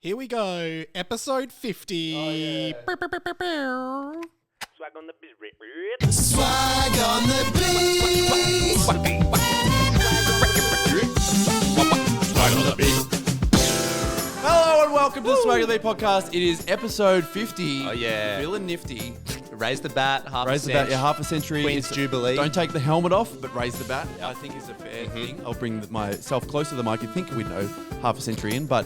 Here we go. Episode 50. Oh, yeah. Swag on the beat. Swag on the beat. Swag on the beat. Hello and welcome to the Swag on the Beat podcast. It is episode 50. Oh, yeah. Feeling nifty. Raise the bat, Raise the bat, yeah, half a century. Queen's Jubilee. Don't take the helmet off, but raise the bat. I think is a fair thing. I'll bring myself closer to the mic. I think we know half a century in, but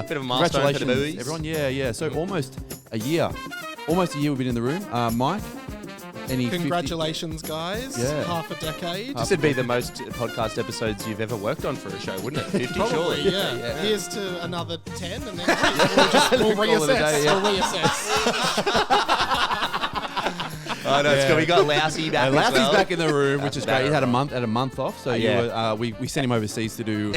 bit of a milestone for the congratulations, boys. everyone. Yeah. So almost a year we've been in the room. Mike, any 50 Congratulations, guys. Yeah. Half a decade. This would be the most podcast episodes you've ever worked on for a show, wouldn't it? 50, Probably, surely. yeah. Here's to another 10 and then we'll Call it a day, yeah. We'll reassess. Oh, no, it's good. We got Lousey back as Lousey's well. back in the room, which is great. He had a Lousey's month off, so yeah. we sent him overseas to do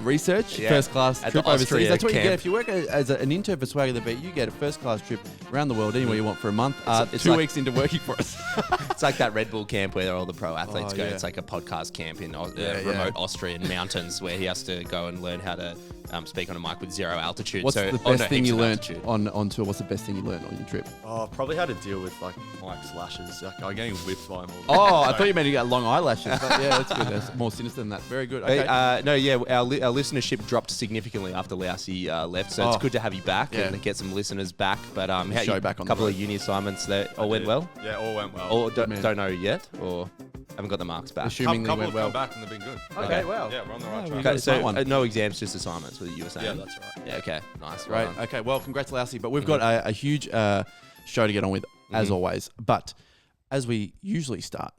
research, Yeah. first class At trip the overseas. Austria That's what you camp. get if you work as an intern for Swag of the Beat. You get a first class trip around the world anywhere you want for a month. It's 2 like- weeks into working for us. It's like that Red Bull camp where all the pro athletes Oh, go. yeah. It's like a podcast camp in Yeah. remote Austrian mountains where he has to go and learn how to speak on a mic with zero altitude. What's so, the oh, no, best thing heaps you of learned altitude. on tour? What's the best thing you learned on your trip? Oh, probably how to deal with like Mike's lashes. Like, I'm getting whipped by him all the Oh, time. I thought you meant you got long eyelashes. But yeah, that's good. That's more sinister than that. Very good. Okay. Our listenership dropped significantly after Lousey left, so it's Oh. good to have you back Yeah. and get some listeners back. But Show back on a the couple road. of uni assignments that all went well, Yeah, all went well. or man. don't know yet, or haven't got the marks back. Assuming they couple went have well. come back and they've been good. Okay, wow. Yeah, we're on the right we track. got Okay, a smart so one. no exams, just assignments. What you were saying? Yeah, that's right. Yeah, okay, nice. Right. Well done. Okay. Well, congrats, Lousey. But we've got a huge show to get on with, as always. But as we usually start,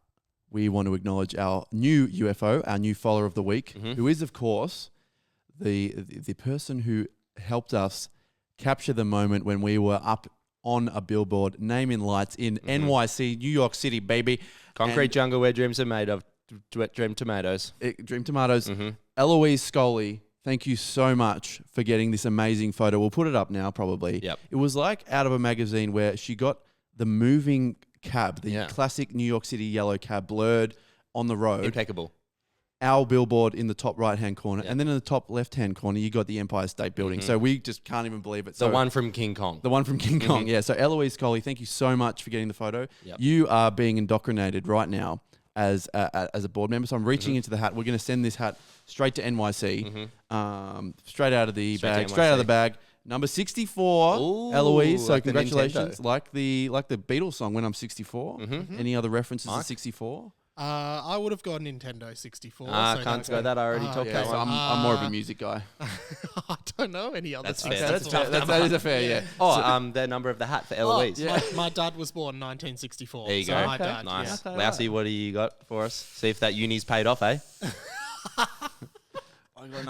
we want to acknowledge our new UFO, our new follower of the week, who is, of course, the person who helped us capture the moment when we were up on a billboard, naming lights in NYC, New York City, baby. Concrete jungle where dreams are made of. Dream tomatoes. Dream Tomatoes. Eloise Scully, thank you so much for getting this amazing photo. We'll put it up now, probably. Yep. It was like out of a magazine where she got the moving cab, the classic New York City yellow cab, blurred on the road. Impeccable. Our billboard in the top right-hand corner. And then in the top left-hand corner, you got the Empire State Building. So we just can't even believe it. The So one from King Kong. the one from King Kong, yeah. So Eloise Scully, thank you so much for getting the photo. Yep. You are being indoctrinated right now as a board member. So I'm reaching into the hat. We're going to send this hat straight to NYC, straight out of the Straight to bag, straight out of the NYC. bag. Number 64, Ooh, Eloise. So like the congratulations. Nintendo. Like the Beatles song, When I'm 64. Any other references to 64? I would have gone Nintendo 64. Ah, so can't that's go that. I already Ah, talked yeah, that So one. I'm more of a music guy. I don't know any other That's six. fair. That's fair. That is a fair, yeah. Oh, the number of the hat for Eloise. My dad was born 1964. There you so go. My Okay. dad, Nice. Yeah. Lousey, what do you got for us? See if that uni's paid off, eh?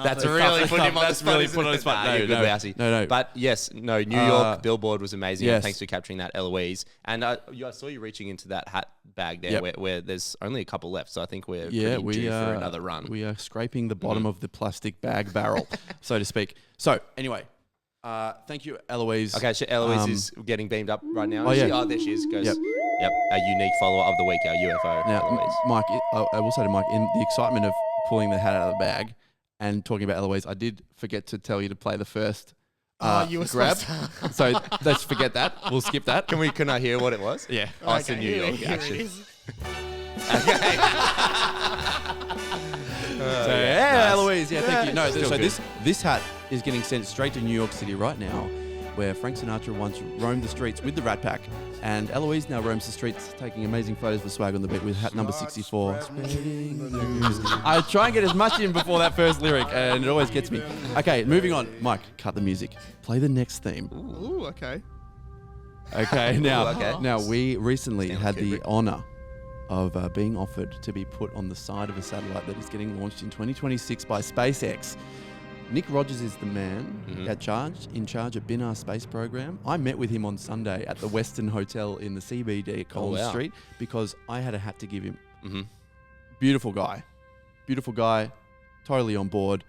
That's really putting him on the spot. really isn't put on it? the spot. Nah, No, you're good, no. Lousey. No. But yes, New York billboard was amazing. yes. Thanks for capturing that, Eloise. And I saw you reaching into that hat bag there Yep. where there's only a couple left. So I think we're Yeah, pretty due for another run. We are scraping the bottom of the plastic bag barrel, so to speak. So anyway, thank you, Eloise. Okay, so Eloise is getting beamed up right now. Oh, yeah. Oh, there she is. Goes. Yep. Yep, our unique follower of the week, our UFO, Now, Eloise. Mike, I will say to Mike, in the excitement of pulling the hat out of the bag and talking about Eloise, I did forget to tell you to play the first you were grab. supposed So let's forget that. We'll skip that. Can I hear what it was? Yeah. Oh, it's in New York, here it actually. is. So, yeah, Eloise. Yeah, thank you. No, Still so good. this hat is getting sent straight to New York City right now, where Frank Sinatra once roamed the streets with the Rat Pack, and Eloise now roams the streets taking amazing photos for Swag on the Beat with hat number 64. I try and get as much in before that first lyric, and it always gets me. Okay, moving on. Mike, cut the music. Play the next theme. Ooh, okay. Okay, now, okay. now we recently Stanley had the Kubrick. honor of being offered to be put on the side of a satellite that is getting launched in 2026 by SpaceX. Nick Rogers is the man in charge of Bin space program. I met with him on Sunday at the Western Hotel in the CBD at Collins wow. Street because I had a hat to give him. Beautiful guy, totally on board.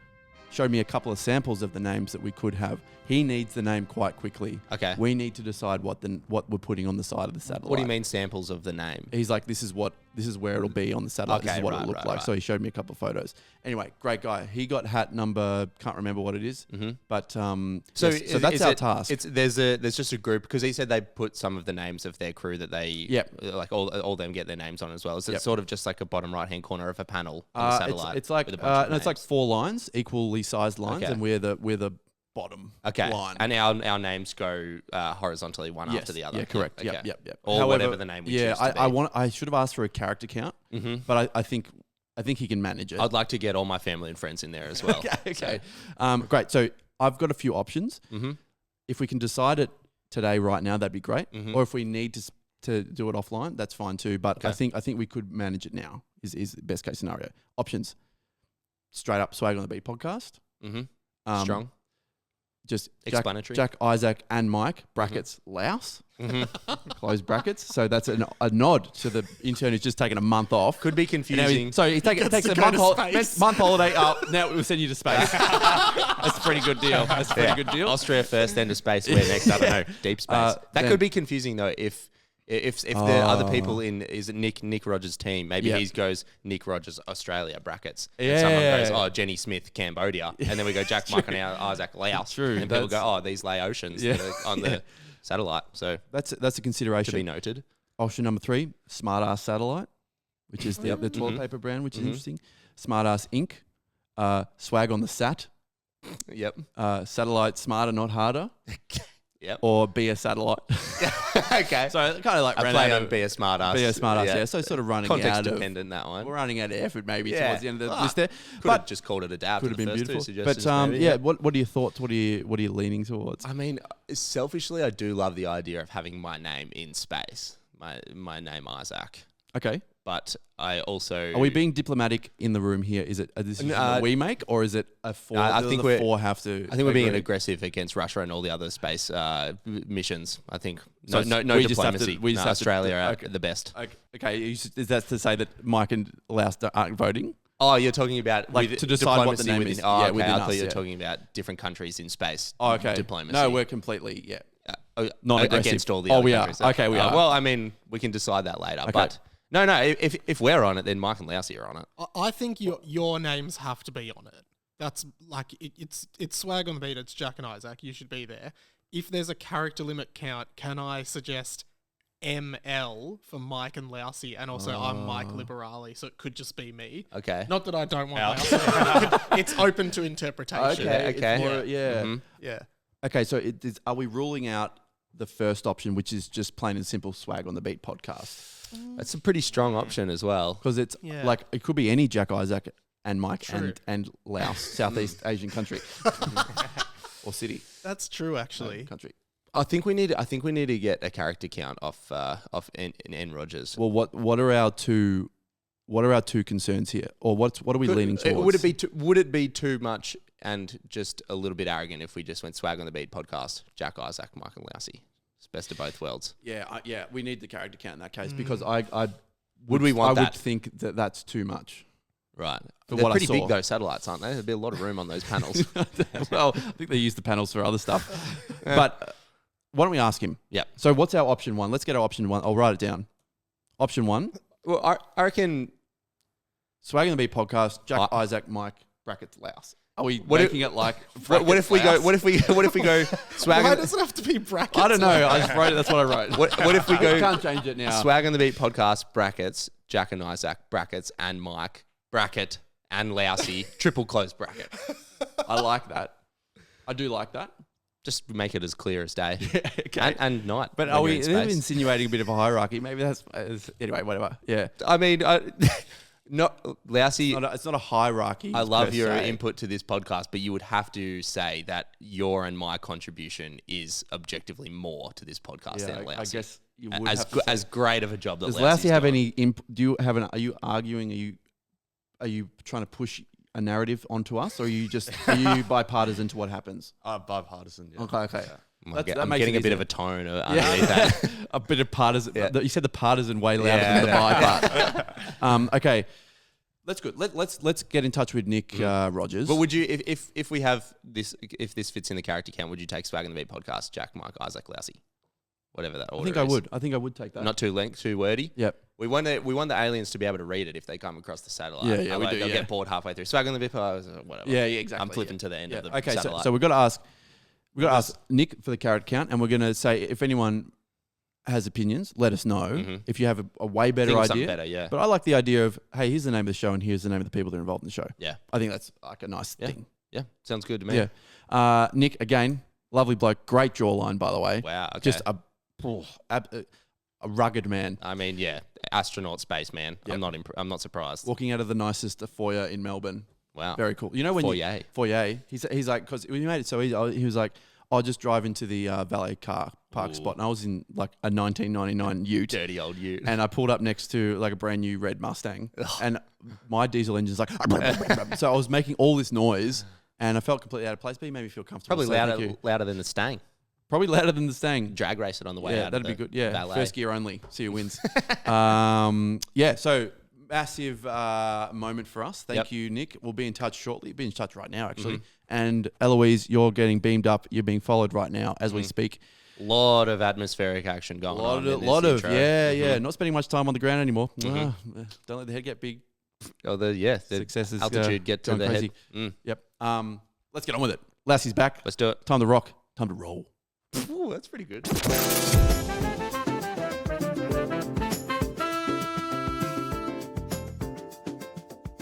Showed me a couple of samples of the names that we could have. He needs the name quite quickly. Okay. We need to decide what we're putting on the side of the satellite. What do you mean samples of the name? He's like, this is what this is where it'll be on the satellite. This Okay, is what right, it looked right, like. right. So he showed me a couple of photos. Anyway, great guy. He got hat number, can't remember what it is, but So, so that's our task. There's just a group because he said they put some of the names of their crew that they Yep. like all them get their names on as well. So Yep. it's sort of just like a bottom right hand corner of a panel on the It's, satellite. it's like with a bunch of no, it's like names. 4 lines, equally sized lines, Okay. and we're the bottom Okay, line. and our names go horizontally one Yes. after the other. Yeah, correct. Okay. Yep. Or However, whatever the name we choose to be. I should have asked for a character count, but I think he can manage it. I'd like to get all my family and friends in there as well. Okay. Great. So I've got a few options. If we can decide it today, right now, that'd be great. Or if we need to do it offline, that's fine too. But I think we could manage it now. Is the best case scenario. Options. Straight up Swag on the Beat podcast. Strong. Just Explanatory. Jack, Isaac, and Mike, brackets, Louse, close brackets. So that's a nod to the intern who's just taken a month off. Could be And now confusing. so he takes to a go to space. month holiday. Oh, now we'll send you to space. That's a pretty good deal. That's a pretty good deal. Austria first, then to space. Where next? I don't know. Deep space. That then- could be confusing though. If the other people is it Nick Rogers' team, maybe Yeah. he goes Nick Rogers Australia brackets. Yeah. And someone goes, oh, Jenny Smith Cambodia, and then we go Jack Mike and Isaac Laos. True. And people go, oh, these Laotians that are on the satellite. So That's a to be consideration. noted. Option number 3, Smart Ass Satellite, which is the toilet paper brand, which is interesting. Smart Ass Inc. Swag on the Sat. Yep. Satellite Smarter, Not Harder. Yep. Or Be a Satellite. Okay. So kind of like I ran play out on of be a smart ass. Be a Smart Ass. Yeah. So sort of running Context out of. dependent that one. We're running out of effort maybe Yeah. towards the end of the list there. Could have just called it a dab. Could have to the been first two beautiful. But suggestions, maybe, yeah, what are your thoughts? What are you leaning towards? I mean, selfishly, I do love the idea of having my name in space. My name Isaac, Okay. but I also Are we being diplomatic in the room here? Is it a decision that we make, or is it a four? I do think the we're- four have to. I think we're being agree? aggressive against Russia and all the other space missions. I think So no we just have to- diplomacy. we just No, have to- Australia are okay. the best. Okay, is that to say that Mike and Louse aren't voting? Oh, you're talking about Like, with to decide what the diplomacy name within, is. Oh, Yeah, okay. within I us, thought you were yeah. talking about different countries in space. Oh, okay. Diplomacy. No, we're completely not aggressive. against all the Oh, other we are. countries. Okay, we are. Well, I mean, we can decide that later. But no. If we're on it, then Mike and Lousey are on it. I think your names have to be on it. That's like it's Swag on the Beat. It's Jack and Isaac. You should be there. If there's a character limit count, can I suggest ML for Mike and Lousey, and also I'm Mike Liberali, so it could just be me. Okay. Not that I don't want Lousey. It's open to interpretation. Okay. it's more- yeah. Mhm. Yeah. Okay, so are we ruling out the first option, which is just plain and simple Swag on the Beat podcast? That's a pretty strong option as well. Because it's Yeah. like it could be any Jack, Isaac, and Mike True. and Laos, Southeast Asian country or city That's true, actually. country. I think we need to get a character count off N Rogers. Well, what are our two concerns here, or what are we leaning towards? Would it be too much and just a little bit arrogant if we just went Swag on the Beat podcast, Jack, Isaac, Mike, and Lousey? It's best of both worlds. Yeah, we need the character count in that case because I Would we want I would that? think that that's too much. Right. For They're what I pretty saw. big, those satellites, aren't they? There'd be a lot of room on those panels. Well, I think they use the panels for other stuff. But why don't we ask him? Yeah. So what's our option one? Let's get our option one. I'll write it down. Option one, Well, I reckon. Swag on the Beat podcast, Jack, Isaac, Mike, brackets, Louse. Are we What making it like What if we go? Louse? What if we go? Swag. Why on, does it have to be brackets? I don't know. I just wrote it. That's what I wrote. what if we I go? can't change it now. Swag on the Beat podcast brackets, Jack and Isaac brackets, and Mike bracket and Lousey triple close bracket. I like that. I do like that. Just make it as clear as day Okay. and night. But when are you're we in space. insinuating a bit of a hierarchy? Maybe that's anyway. Whatever. Yeah. I mean, not Lousey. It's not a hierarchy. I love per your se. input to this podcast, but you would have to say that your and my contribution is objectively more to this podcast than Lousey. I guess you would as have to say- as great of a job that Does Lousey's Lousey have doing. any input? Do you have an? Are you arguing? Are you trying to push a narrative onto us, or are you bipartisan to what happens? Bipartisan. Yeah. Okay. I'm that makes getting it a bit easier. of a tone underneath that. A bit of partisan. Yeah. You said the partisan way louder Yeah, than the bi part. Okay, that's good. Let's get in touch with Nick Rogers. But would you, if we have this, if this fits in the character count, would you take Swag on the Beat podcast, Jack, Mike, Isaac, Lousey? whatever that order I think is. I think I would take that. Not too wordy. Yep. We want the aliens to be able to read it if they come across the satellite. Yeah, we Otherwise do, they'll yeah. get bored halfway through. Swag on the bip, whatever. Yeah, exactly. I'm flipping to the end of the Okay, satellite. so we've got to ask Nick for the carrot count, and we're going to say if anyone has opinions, let us know. If you have a way better Think of something idea. better, yeah. But I like the idea of, hey, here's the name of the show and here's the name of the people that are involved in the show. Yeah. I think that's like a nice thing. Yeah, sounds good to me. Yeah. Nick, again, lovely bloke. Great jawline, by the way. Wow, okay. Just a rugged man. I mean, yeah, astronaut space man. Yep. I'm not surprised. Walking out of the nicest foyer in Melbourne. Wow. Very cool. You know when Foyer. Foyer. He's like, because when you made it so easy, he was like, I'll just drive into the valet car park spot. And I was in like a 1999 ute. Dirty old ute. And I pulled up next to like a brand new red Mustang. And my diesel engine's like, so I was making all this noise and I felt completely out of place, but he made me feel comfortable. Probably So thank you. louder than the Stang. Probably louder than the Stang. Drag race it on the way out. Yeah, that'd be good. Yeah, valet. first gear only. See who wins. Yeah, so massive moment for us. Thank you, Nick. We'll be in touch shortly. Be in touch right now, actually. And Eloise, you're getting beamed up. You're being followed right now as we speak. Lot of atmospheric action going on. Lot of Not spending much time on the ground anymore. Don't let the head get big. Oh, the Successes. altitude get to going the crazy. head. Yep. Let's get on with it. Lousey's back. Let's do it. Time to rock. Time to roll. Ooh, that's pretty good.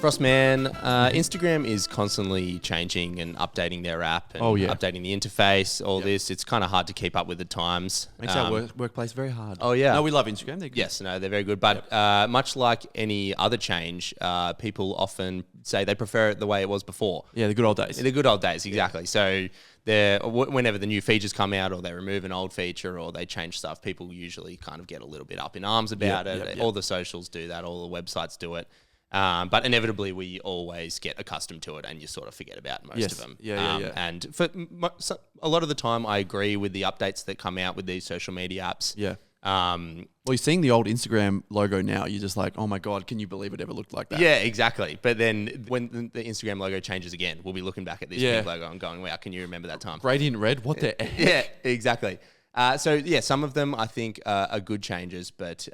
Frostman, Instagram is constantly changing and updating their app and updating the interface, this. It's kind of hard to keep up with the times. Makes our workplace very hard. Oh, yeah. No, we love Instagram. They're good. Yes, no, they're very good. But much like any other change, people often say they prefer it the way it was before. Yeah, the good old days. The good old days, exactly. So whenever the new features come out or they remove an old feature or they change stuff, people usually kind of get a little bit up in arms about it. All the socials do that. All the websites do it. But inevitably, we always get accustomed to it and you sort of forget about most of them. And for a lot of the time, I agree with the updates that come out with these social media apps. Yeah. Well, you're seeing the old Instagram logo now. You're just like, oh my God, can you believe it ever looked like that? Yeah, exactly. But then when the Instagram logo changes again, we'll be looking back at this big logo and going, wow, can you remember that time? Radiant red? What the heck? Yeah, exactly. Some of them I think are good changes, but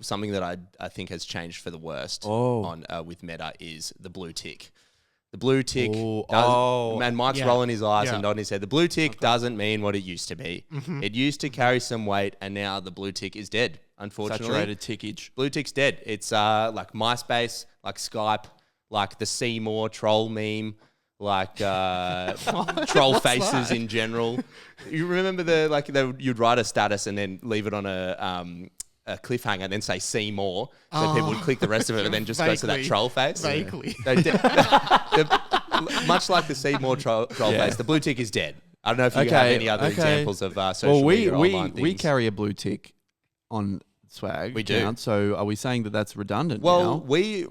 something that I think has changed for the worst with Meta is the blue tick. The blue tick and Mike's rolling his eyes and nodding his head. The blue tick doesn't mean what it used to be. It used to carry some weight, and now the blue tick is dead, unfortunately. Saturated tickage. Blue tick's dead. It's like MySpace, like Skype, like the Seymour troll meme, like troll faces in general. You remember you'd write a status and then leave it on a cliffhanger and then say see more, so people would click the rest of it and then just go to that troll face. Vaguely. Much like the see more troll face, the blue tick is dead. I don't know if you have any other examples of social media online things. We carry a blue tick on Swag. We do. So are we saying that that's redundant Well, now? we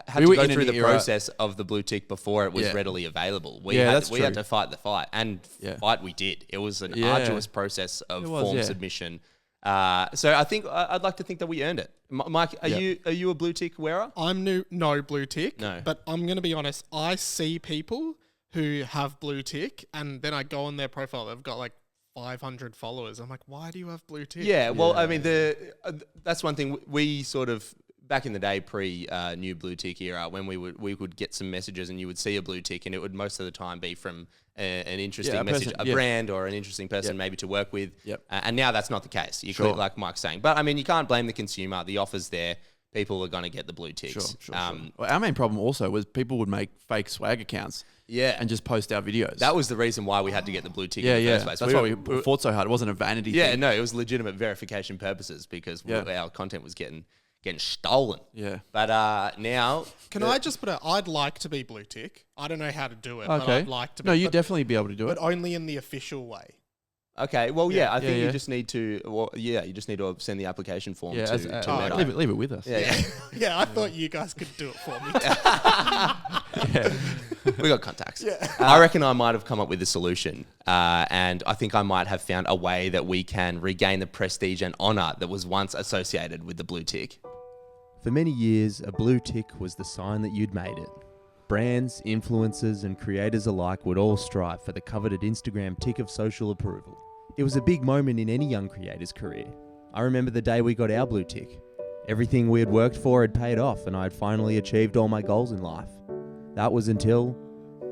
had to go through the process of the blue tick before it was readily available. We had to fight the fight, and fight we did. It was an arduous process of form submission. So I think I'd like to think that we earned it. Mike, are you a blue tick wearer? I'm no blue tick. No. But I'm going to be honest. I see people who have blue tick, and then I go on their profile. They've got like 500 followers. I'm like, why do you have blue tick? Yeah. Well, I mean, that's one thing we sort of. Back in the day, new blue tick era, when we would get some messages and you would see a blue tick, and it would most of the time be from an interesting message, a brand or an interesting person maybe to work with. Yep. And now that's not the case. You click, like Mike's saying, but I mean, you can't blame the consumer. The offer's there. People are going to get the blue ticks. Sure. Well, our main problem also was people would make fake Swag accounts. Yeah. And just post our videos. That was the reason why we had to get the blue tick in the first place. That's why we fought so hard. It wasn't a vanity thing. Yeah, no, it was legitimate verification purposes because our content was getting stolen. Yeah. But now... Can I just put I'd like to be blue tick. I don't know how to do it, but I'd like to be. No, you'd definitely be able to do it. But only in the official way. Okay, well, I think you just need to... Well, you just need to send the application form to Meta. Leave it with us. Yeah, I thought you guys could do it for me. We got contacts. I reckon I might have come up with a solution, and I think I might have found a way that we can regain the prestige and honour that was once associated with the blue tick. For many years, a blue tick was the sign that you'd made it. Brands, influencers, and creators alike would all strive for the coveted Instagram tick of social approval. It was a big moment in any young creator's career. I remember the day we got our blue tick. Everything we had worked for had paid off and I had finally achieved all my goals in life. That was until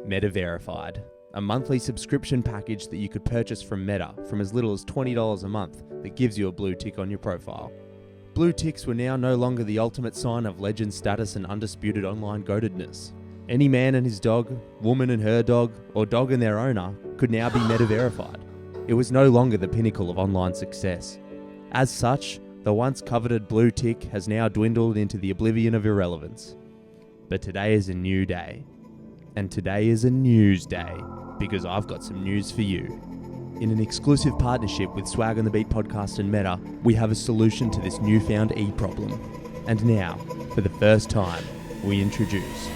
Meta Verified, a monthly subscription package that you could purchase from Meta from as little as $20 a month that gives you a blue tick on your profile. Blue ticks were now no longer the ultimate sign of legend status and undisputed online goatedness. Any man and his dog, woman and her dog, or dog and their owner could now be Meta Verified. It was no longer the pinnacle of online success. As such, the once coveted blue tick has now dwindled into the oblivion of irrelevance. But today is a new day. And today is a news day, because I've got some news for you. In an exclusive partnership with Swag on the Beat podcast and Meta, we have a solution to this newfound e-problem. And now, for the first time, we introduce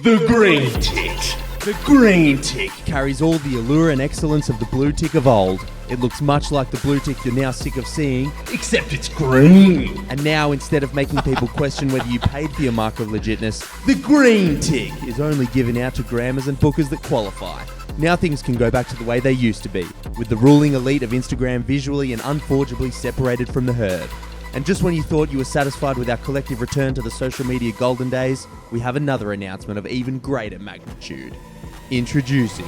The green tick. The green tick. carries all the allure and excellence of the blue tick of old. It looks much like the blue tick you're now sick of seeing. Except it's green. And now, instead of making people question whether you paid for your mark of legitness, the green tick is only given out to grammars and bookers that qualify. Now things can go back to the way they used to be, with the ruling elite of Instagram visually and unforgeably separated from the herd. And just when you thought you were satisfied with our collective return to the social media golden days, we have another announcement of even greater magnitude. Introducing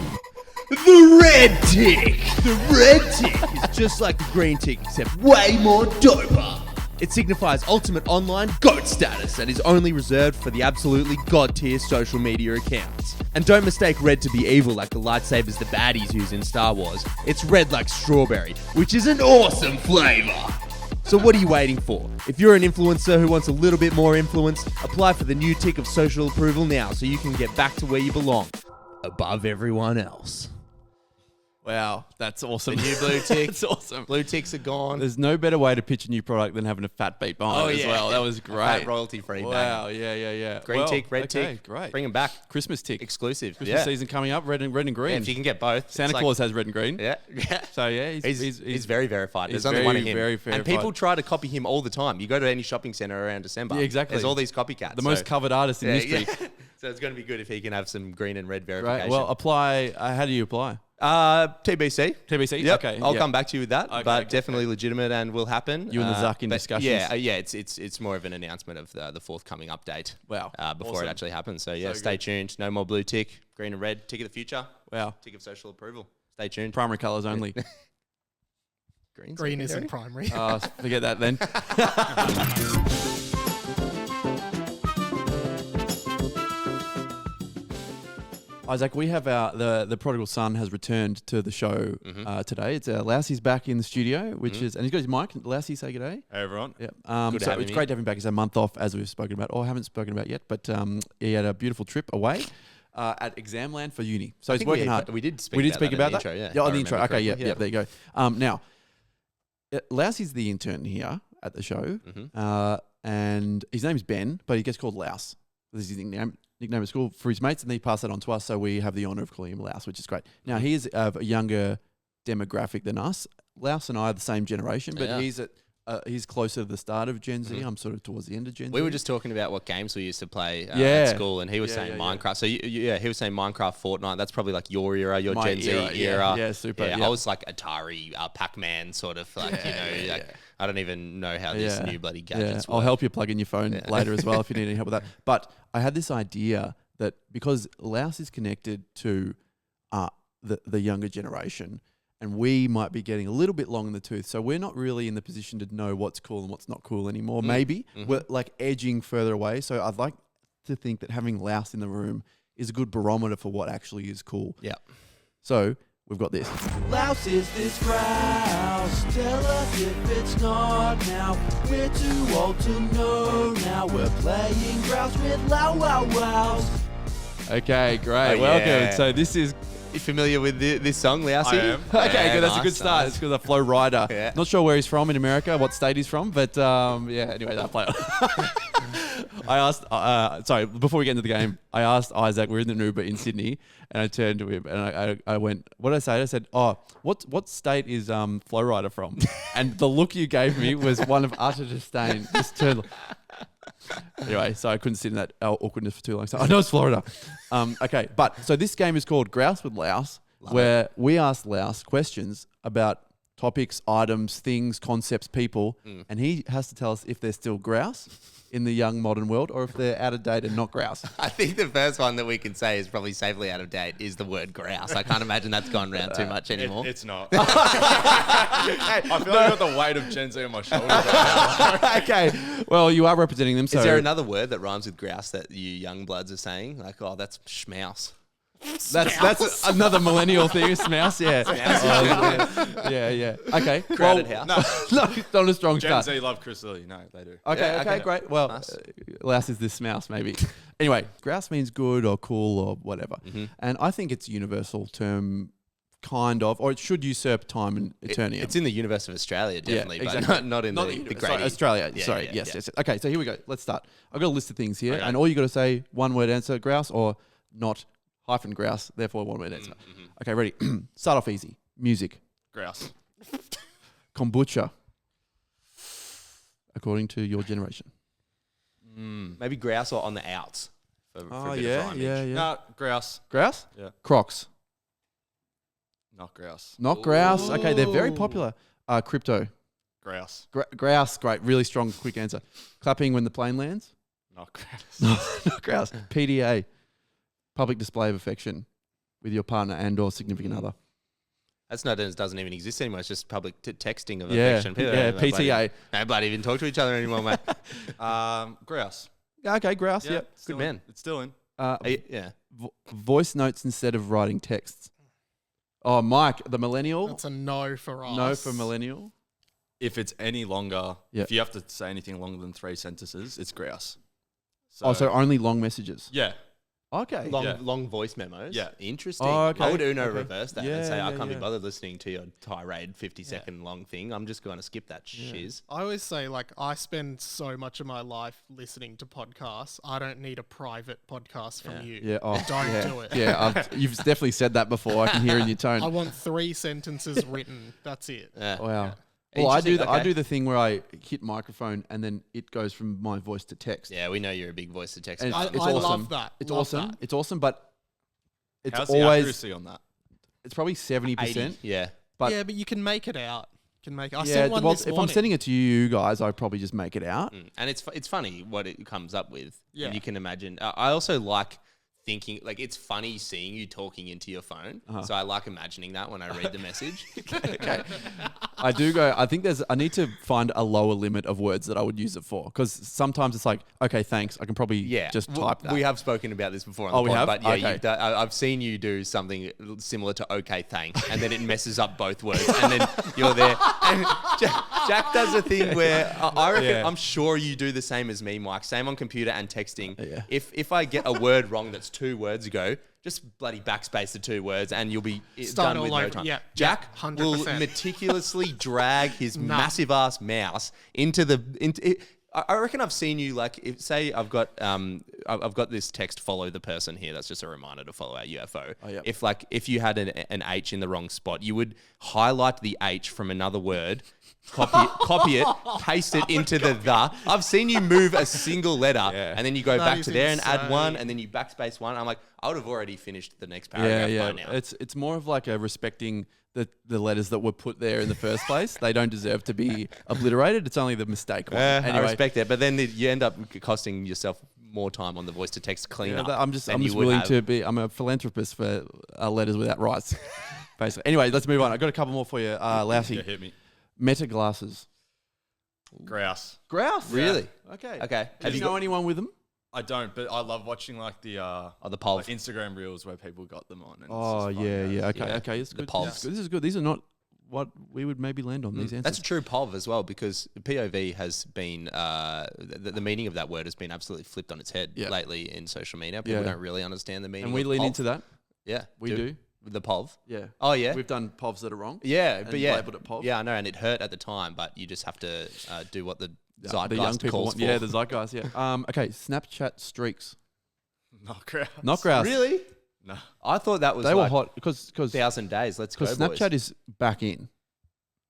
The red tick. the red tick is just like the green tick, except way more doper. It signifies ultimate online GOAT status and is only reserved for the absolutely god-tier social media accounts. And don't mistake red to be evil like the lightsabers the baddies use in Star Wars. It's red like strawberry, which is an awesome flavor. So what are you waiting for? If you're an influencer who wants a little bit more influence, apply for the new tick of social approval now so you can get back to where you belong. Above everyone else. Wow, that's awesome. The new blue tick. That's awesome. Blue ticks are gone. There's no better way to pitch a new product than having a fat beat behind it as well. That was great. Royalty free. Wow, yeah. Green tick, red okay, tick. great. Bring them back. Christmas tick. Exclusive. Christmas season coming up, red and green. Yeah, if you can get both. Santa it's like- Claus has red and green. Yeah. So yeah, He's very verified. he's There's only one of very, him. very And verified. people try to copy him all the time. You go to any shopping centre around December. Yeah, exactly. There's all these copycats. the most covered artist in history. Yeah. So it's going to be good if he can have some green and red Right. verification. Well, apply. How do you apply? TBC. TBC. Yep. Okay. I'll yeah. come back to you with that, Okay, but okay, definitely legitimate and will happen. You and the Zuck in but discussions? Yeah, it's more of an announcement of the forthcoming update. Wow. Before Awesome. it actually happens. So yeah, So stay good. tuned. No more blue tick, green and red. Tick of the future. Wow. Tick of social approval. Stay tuned. Primary colours only. Green isn't primary. Forget that then. Isaac, we have the prodigal son has returned to the show today. It's Lousey's back in the studio, which is, and he's got his mic. Lousey, say good day. Hey everyone. Yeah. Good to so have it's him great here. to have him back. He's a month off, as we've spoken about, or haven't spoken about yet, but he had a beautiful trip away at Examland for uni. So he's think working we- hard. we did speak We did about speak that in about the that. intro, yeah, Yeah, if on I the intro. remember Okay, yeah, correctly, yeah. there you go. Now, Lousey's the intern here at the show, and his name is Ben, but he gets called Louse. This is his nickname at school for his mates, and he passed that on to us, so we have the honour of calling him Louse, which is great. Now, he is of a younger demographic than us. Louse and I are the same generation, but Yeah. he's closer to the start of Gen Z. I'm sort of towards the end of Gen Z. We were just talking about what games we used to play Yeah. at school, and he was Yeah, saying yeah, yeah. Minecraft. So he was saying Minecraft, Fortnite. That's probably like your era, your My Gen Z era, era. yeah. Yeah, super, yeah. I was like Atari, Pac-Man, sort of like I don't even know how these new bloody gadgets I'll work. help you plug in your phone later as well if you need any help with that. But I had this idea that because Louse is connected to the younger generation, and we might be getting a little bit long in the tooth, so we're not really in the position to know what's cool and what's not cool anymore. Maybe we're like edging further away. So I'd like to think that having Louse in the room is a good barometer for what actually is cool. Yeah. So we've got this. Louse is this grouse. Tell us if it's not now. We're too old to know now. We're playing grouse with Low Wow Wows. Okay, great. Oh, Welcome. yeah. So this is You familiar with this song, Lousey? I am. okay, good. That's a good nice, start. nice. It's because of Flow Rider. Yeah. Not sure where he's from in America, what state he's from, but yeah. Anyway, that play. I asked. Sorry, before we get into the game, I asked Isaac. We're in the Nuba in Sydney, and I turned to him and I went, "What did I say?" I said, "Oh, what state is Flow Rider from?" And the look you gave me was one of utter disdain. Just turned. Anyway, so I couldn't sit in that awkwardness for too long. So I know it's Florida. Okay, but so this game is called Grouse with Louse. where we ask Louse questions about topics, items, things, concepts, people, and he has to tell us if they're still grouse in the young modern world or if they're out of date and not grouse. I think the first one that we can say is probably safely out of date is the word grouse. I can't imagine that's gone around too much anymore. It's not. I feel like I've got the weight of Gen Z on my shoulders right now. Okay, well, you are representing them. So Is there another word that rhymes with grouse that you young bloods are saying? Like, oh, that's schmouse. That's another millennial thing, smouse, yeah. Yeah. Okay. Crowded house. No, it's not a strong Gen start. Z love Chris Lilly. No, they do. Okay, great. Well, Nice. Louse is this mouse, maybe. Anyway, grouse means good or cool or whatever. Mm-hmm. And I think it's a universal term, kind of, or it should usurp time and eternity. It's in the universe of Australia, definitely, exactly. but not in the universe. great Australia. Yeah, Sorry. yeah, Yes, yeah. yes. Okay, so here we go. Let's start. I've got a list of things here, Okay. and all you got to say one word answer, grouse, or not hyphen grouse, therefore one word answer. Okay, ready? Start off easy. Music. Grouse. Kombucha. According to your generation. Maybe grouse or on the outs. For a bit of rhymage. yeah. No, grouse. Grouse? Yeah. Crocs. Not grouse. Not grouse. Okay, they're very popular. Crypto. Grouse. Grouse, great. Really strong, quick answer. Clapping when the plane lands. Not grouse. Not grouse. PDA. Public display of affection with your partner and or significant other. That's not, it doesn't even exist anymore. It's just public texting of Yeah, affection. People yeah, don't bloody- PTA. Don't bloody even talk to each other anymore, mate. Grouse. Okay, grouse, Yeah, yep. it's still Good man. in. It's still in. Yeah. Voice notes instead of writing texts. Oh, Mike, the millennial. That's a no for us. No for millennial. If it's any longer, Yeah. if you have to say anything longer than 3 sentences, it's grouse. So only long messages. yeah. Okay. Long voice memos. Yeah. Interesting. Oh, okay. I would Uno Okay. reverse that Yeah, and say, I yeah, can't yeah. be bothered listening to your tirade 50-second long thing. I'm just going to skip that shiz. I always say, like, I spend so much of my life listening to podcasts. I don't need a private podcast from you. Yeah. Oh, Don't do it. Yeah, you've definitely said that before. I can hear in your tone. I want 3 sentences written. That's it. Yeah. Wow. Well, I do. Interesting, I okay. do the thing where I hit microphone and then it goes from my voice to text. Yeah, we know you're a big voice to text. And guy. I it's love awesome. that. It's Love awesome. that. It's awesome, but it's How's the always. accuracy on that? It's probably 70%. 80. Yeah. But yeah, but you can make it out. You can make. I yeah, sent one well, this if morning. I'm sending it to you guys, I probably just make it out. And it's funny what it comes up with. Yeah. And you can imagine. I also like thinking, like, it's funny seeing you talking into your phone. So I like imagining that when I read the message. Okay. I do go. I think I need to find a lower limit of words that I would use it for because sometimes it's like, okay, thanks. I can probably just type that. We have spoken about this before on Oh, the we pod, have? but yeah, Okay. I've seen you do something similar to okay, thanks, and then it messes up both words, and then you're there. And Jack does a thing where I reckon, Yeah. I'm sure you do the same as me, Mike. Same on computer and texting. Yeah. If I get a word wrong that's 2 words ago, just bloody backspace the 2 words, and you'll be Start done with all no over. time. Yeah, Jack yeah, will 100%. meticulously drag his massive ass mouse into the into. I reckon I've seen you like say I've got this text follow the person here. That's just a reminder to follow our UFO. Oh, yep. If you had an H in the wrong spot, you would highlight the H from another word, copy it, paste it into the. I've seen you move a single letter and then you go That back is to there and add insane. one and then you backspace one. I'm like, I would have already finished the next Yeah, paragraph by yeah. now. It's more of like a respecting the letters that were put there in the first place. They don't deserve to be obliterated. It's only the mistake one. I respect that, but then you end up costing yourself more time on the voice to text cleanup. I'm just than you would willing have. to be. I'm a philanthropist for letters without rights, basically. Anyway, let's move on. I've got a couple more for you. Lousey. Yeah, hit me. Meta glasses. Grouse. Grouse. Really? Okay. Okay. Do you know anyone with them? I don't, but I love watching like the the poll. like Instagram reels where people got them on. And Oh it's just funny yeah. as- Okay. yeah. Okay. It's The good. pulse. This is good. These are not what we would maybe land on. These answers. That's a true POV as well, because POV has been the meaning of that word has been absolutely flipped on its head Yeah. lately in social media. People Yeah. don't really understand the meaning. and we of lean POV. into that. Yeah, We do. With the POV. Yeah. Oh yeah. We've done povs that are wrong. Yeah, and but yeah, labelled it POV. yeah, I know, and it hurt at the time, but you just have to do what the zeitgeist The young people calls want. for. Yeah, the zeitgeist. Yeah. Okay. Snapchat streaks. Not grouse. Not grouse. Really? No. I thought that was They like were hot because 1,000 days. Let's go, Snapchat boys. is back in.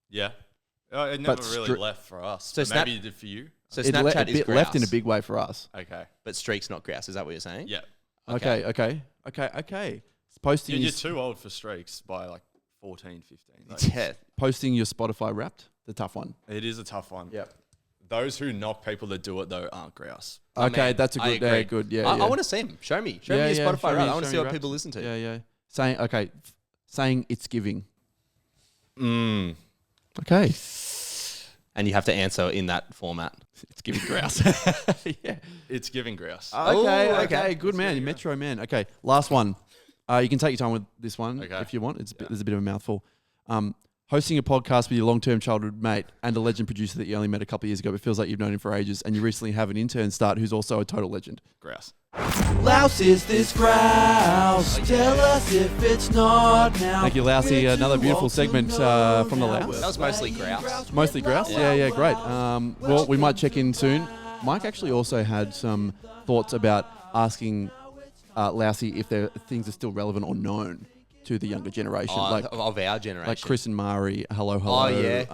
Yeah. It never But really left for us. So So maybe it did for you. So It Snapchat is left in a grouse, big way for us. Okay. but streaks not grouse. Is that what you're saying? Yeah. Okay. Posting You're your, too old for streaks by like 14, 15. Like, Yeah. posting your Spotify Wrapped, the tough one. it is a tough one. Yep. Those who knock people that do it though aren't grouse. Okay, man, that's a I good. Yeah, agree. good. Yeah, I yeah. want to see him. Show me. Show me your Yeah, Spotify. show Right? me- I want show to see me what Wrapped. people listen to. Yeah, yeah. Saying it's giving. Mm. Okay. And you have to answer in that format. It's giving grouse. Yeah. It's giving grouse. Okay, Oh, okay, okay. good man. You Metro man. Okay, last one. You can take your time with this one Okay. if you want. There's a bit of a mouthful. Hosting a podcast with your long-term childhood mate and a legend producer that you only met a couple of years ago, but feels like you've known him for ages, and you recently have an intern start who's also a total legend. Grouse. Louse, is this grouse? Tell us if it's not now. Thank you, Lousey. We're Another too beautiful old to segment know from the now. Louse. That was mostly grouse. Mostly grouse? Yeah, great. Well, we might check in soon. Mike actually also had some thoughts about asking Lousey if things are still relevant or known to the younger generation, like of our generation. like Chris and Mari, hello, hello, yeah.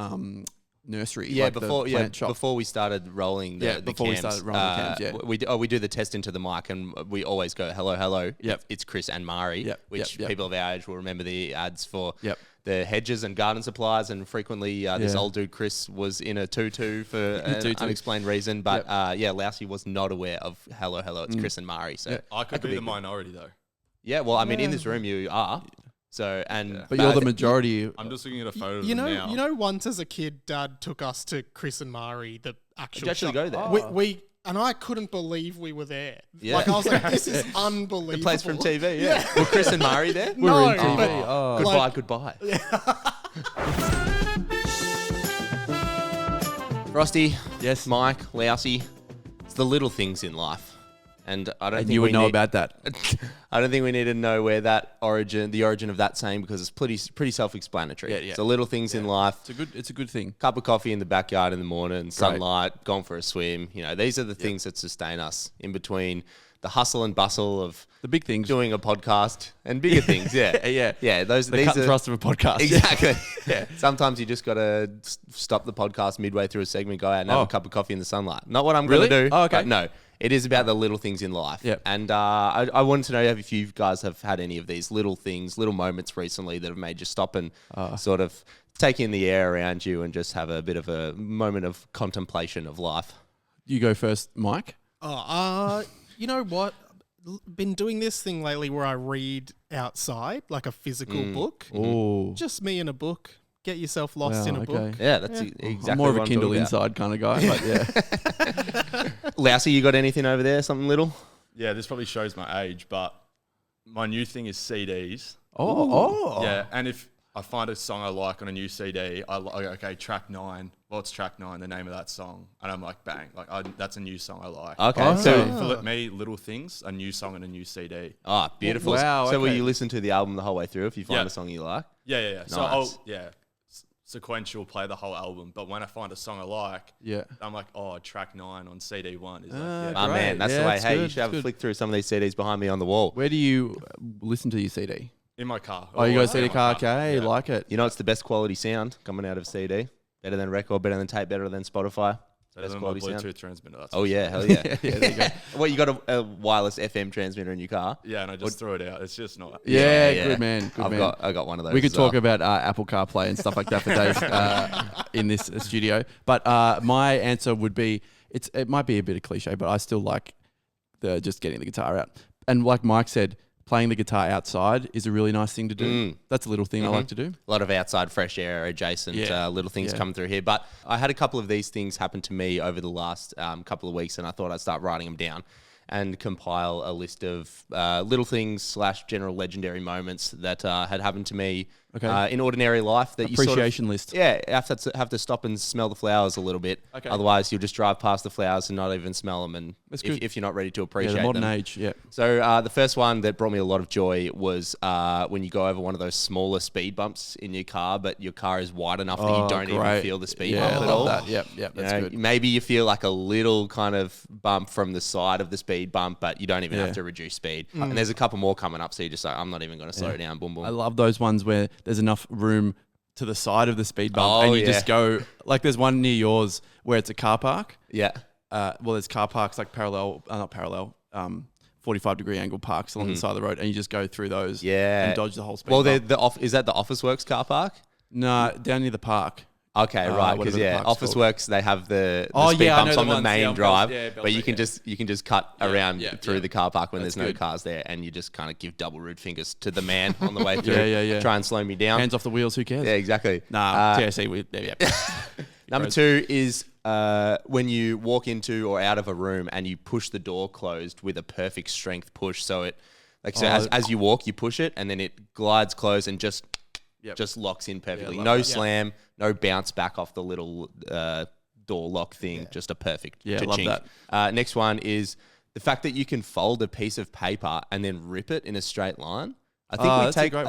nursery, Yeah, like before the plant shop. before we started rolling the before we cams, started rolling the cams, yeah. we do the test into the mic and we always go hello, hello. Yep. It's Chris and Mari, Yep, which yep. people of our age will remember the ads for Yep. the hedges and garden supplies, and frequently this Yeah. old dude Chris was in a tutu for an tutu. unexplained reason, but Lousey was not aware of hello, hello. It's Chris and Mari, so Yeah. I could could be be the minority though. yeah. Well, I mean, in this room you are. So But you're the majority. I'm just looking at a photo of You them know, now. once as a kid, Dad took us to Chris and Mari, the actual. Did you actually shop. go there? We and I couldn't believe we were there. Yeah. Like I was like, this is unbelievable. The place from TV, yeah. Were Chris and Mari there? No, in TV. but Oh. Goodbye, like- goodbye. Frosty, Yes. Mike, Lousey, it's the little things in life. And I don't And think you would we know need, about that. I don't think we need to know where the origin of that saying, because it's pretty self-explanatory. Yeah, yeah. So little things in life. It's a good thing. Cup of coffee in the backyard in the morning, sunlight, gone for a swim. You know, these are the things that sustain us in between the hustle and bustle of The big things. doing a podcast and bigger things. Yeah, yeah. Those The these cut and are thrust of a podcast. exactly. Yeah. Sometimes you just got to stop the podcast midway through a segment, go out and have Oh. a cup of coffee in the sunlight. Not what I'm Really? going to do. Oh, okay. But no, it is about the little things in life. Yep. And I wanted to know if you guys have had any of these little things, little moments recently that have made you stop and sort of take in the air around you and just have a bit of a moment of contemplation of life. You go first, Mike. You know what? Been doing this thing lately where I read outside, like a physical book. Oh. Just me and a book. Get yourself lost in a book. Yeah, that's exactly I'm more of what a I'm Kindle talking about. Inside kind of guy, but yeah. Lousey, you got anything over there? Something little? Yeah, this probably shows my age, but my new thing is CDs. Oh. Yeah, and if I find a song I like on a new CD, I go, okay, track 9. What's track 9? The name of that song, and I'm like, bang, that's a new song I like. Okay. Oh. So, For me, little things, a new song and a new CD. beautiful. Wow, So will okay. you listen to the album the whole way through if you find Yeah. a song you like? Yeah. So Nice. sequential, play the whole album. But when I find a song I like, Yeah. I'm like, oh, track 9 on CD 1 is Ah, like, Oh, yeah. man, that's Yeah, the way. it's Hey, you good, should have it's a good. flick through some of these CDs behind me on the wall. Where do you listen to your CD? In my car. Oh, you got a Always CD in my car? Okay, Yeah. like it. You know, it's the best quality sound coming out of CD. Better than record, better than tape, better than Spotify. Better Best than my quality sound. Bluetooth transmitter. That's Oh for yeah, sure. hell yeah. Yeah, there you go. Well, you got a wireless FM transmitter in your car. Yeah, and I just threw it out. It's just not. Yeah, Yeah. good man. Good man. I got one of those. We could as well. talk about Apple CarPlay and stuff like that for days in this studio. But my answer would be, it might be a bit of cliche, but I still like just getting the guitar out. And like Mike said, playing the guitar outside is a really nice thing to do. That's a little thing I like to do. A lot of outside fresh air adjacent Yeah. little things Yeah. coming through here. But I had a couple of these things happen to me over the last couple of weeks, and I thought I'd start writing them down and compile a list of little things / general legendary moments that had happened to me in ordinary life. That Appreciation list. Yeah, have to stop and smell the flowers a little bit. Okay. Otherwise, you'll just drive past the flowers and not even smell them. And That's if, good. if you're not ready to Yeah, appreciate the modern them. age. Yeah. So the first one that brought me a lot of joy was when you go over one of those smaller speed bumps in your car, but your car is wide enough that you don't even great. feel the speed Yeah, bump I at love all. that. Yep, You that's know, good. maybe you feel like a little kind of bump from the side of the speed bump, but you don't even Yeah. have to reduce speed. And there's a couple more coming up, so you're just like, I'm not even going to slow it down. Boom, boom. I love those ones where there's enough room to the side of the speed bump Oh, and you yeah. just go, like there's one near yours where it's a car park. Yeah. Well, there's car parks like parallel, not parallel, 45-degree angle parks along the side of the road, and you just go through those Yeah. and dodge the whole speed Well, bump. is that the Office Works car park? No, down near the park. Okay, right. Because whatever the park's Office called. Works, they have the Oh, speed yeah, I know bumps the on the ones, main yeah, on drive, Bells- but you can just cut around through yeah. the car park when That's there's no good. cars there, and you just kind of give double rude fingers to the man on the way through. Yeah. Try and slow me down. Hands off the wheels, who cares? Yeah, exactly. Nah, TAC, yeah. Number 2 is when you walk into or out of a room and you push the door closed with a perfect strength push. So it, as you walk, you push it and then it glides closed and just locks in perfectly. love No that. slam, no bounce back off the little door lock thing. Just a perfect love cha-chink. that. Next one is the fact that you can fold a piece of paper and then rip it in a straight line. I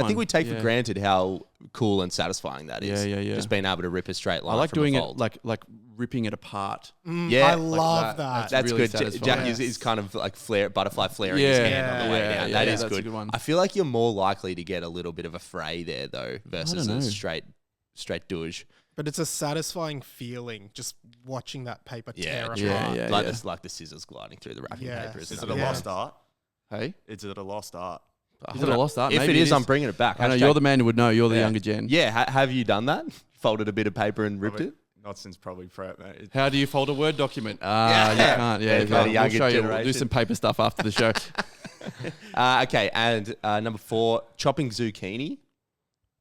think we take for granted how cool and satisfying that is. Yeah. Just being able to rip a straight line. I like from doing a it fold. like ripping it apart. Yeah, I love that. That's really good. satisfying. Jack Yes. is kind of like butterfly flaring his hand on the way down. That is that's a good. good one. I feel like you're more likely to get a little bit of a fray there though versus know. a straight douche. But it's a satisfying feeling just watching that paper tear apart. Yeah. Like the scissors gliding through the wrapping Yes. paper. Is Isn't it a it? lost art? Hey, Is it a lost art? is it a lost art? If Maybe it is, I'm bringing it back. I know Hashtag- you're the man who would know. You're the younger gen. Yeah, have you done that? Folded a bit of paper and ripped it? Not since probably prep, mate. How do you fold a Word document? You Yeah. can't. Yeah, Yeah, kind of we'll younger show you. We'll do generation. some paper stuff after the show. Okay, and number 4, chopping zucchini.